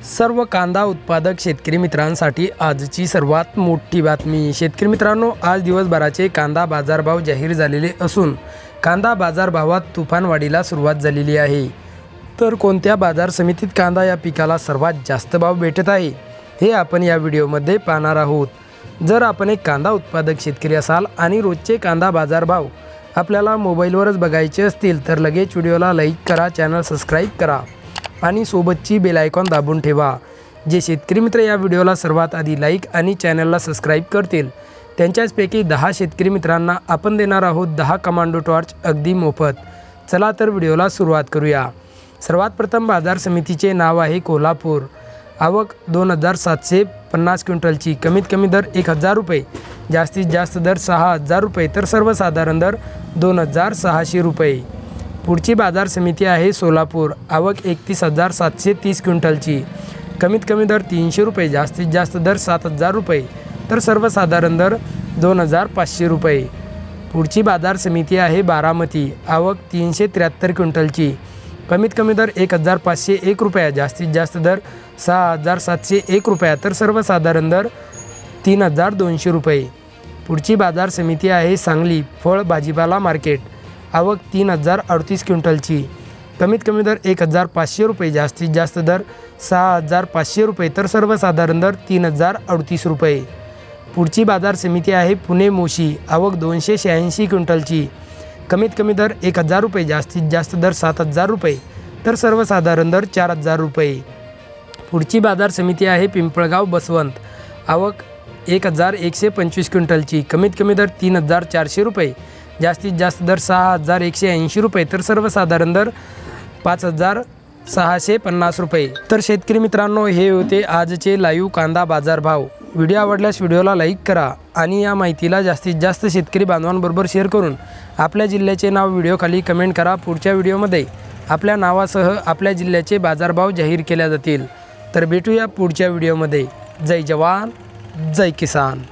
सर्व कांदा उत्पादक शेतकरी मित्रांसाठी आजची सर्वात मोठी बातमी। शेतकरी मित्रांनो, आज दिवसभराचे कांदा बाजारभाव जाहीर झालेले असून कांदा बाजारभावात तुफानवाढीला सुरुवात झालेली आहे। तर कोणत्या बाजार समितीत कांदा या पिकाला सर्वात जास्त भाव भेटत आहे हे आपण या व्हिडिओमध्ये पाहणार आहोत। जर आपण एक कांदा उत्पादक शेतकरी असाल आणि रोजचे कांदा बाजारभाव आपल्याला मोबाईलवरच बघायचे असतील तर लगेच व्हिडिओला लाईक करा, चॅनल सबस्क्राईब करा आणि सोबतची बेल आयकॉन दाबून ठेवा। जे शेतकरी मित्र या व्हिडिओला सर्वात आधी लाईक आणि चॅनलला सबस्क्राईब करतील त्यांच्याचपैकी 10 शेतकरी मित्रांना आपण देणार आहोत 10 कमांडो टॉर्च अगदी मोफत। चला तर व्हिडिओला सुरुवात करूया। सर्वात प्रथम बाजार समितीचे नाव आहे कोल्हापूर। आवक 2750 क्विंटलची, कमीत कमी दर 1000 रुपये, जास्तीत जास्त दर 6000 रुपये, तर सर्वसाधारण दर 2600 रुपये। पुढची बाजार समिती आहे सोलापूर। आवक 31730 क्विंटलची, कमीत कमी दर 300 रुपये, जास्तीत जास्त दर 7000 रुपये, तर सर्वसाधारण दर 2500 रुपये। पुढची बाजार समिती आहे बारामती। आवक 373 क्विंटलची, कमीत कमी दर 1501 रुपया, जास्तीत जास्त दर 6701 रुपया, तर सर्वसाधारण दर 3200 रुपये। पुढची बाजार समिती आहे सांगली फळ भाजीपाला मार्केट। आवक 3038 क्विंटलची, कमीत कमी दर 1500 रुपये, जास्तीत जास्त दर 6500 रुपये, तर सर्वसाधारण दर 3038 रुपये। पुढची बाजार समिती आहे पुणे मोशी। आवक 286 क्विंटलची, कमीत कमी दर 1000 रुपये, जास्तीत जास्त दर 7000 रुपये, तर सर्वसाधारण दर 4000 रुपये। पुढची बाजार समिती आहे पिंपळगाव बसवंत। आवक 1125 क्विंटलची, कमीत कमी दर 3400 रुपये, जास्तीत जास्त दर 6180 रुपये, तर सर्वसाधारण दर 5650 रुपये। तर शेतकरी मित्रांनो, हे होते आजचे लाईव्ह कांदा बाजार भाव। व्हिडिओ आवडल्यास व्हिडिओला लाईक करा आणि या माहितीला जास्तीत जास्त शेतकरी बांधवांबरोबर शेअर करून आपल्या जिल्ह्याचे नाव व्हिडिओखाली कमेंट करा। पुढच्या व्हिडिओमध्ये आपल्या नावासह आपल्या जिल्ह्याचे बाजारभाव जाहीर केले जातील। तर भेटूया पुढच्या व्हिडिओमध्ये। जय जवान, जय किसान।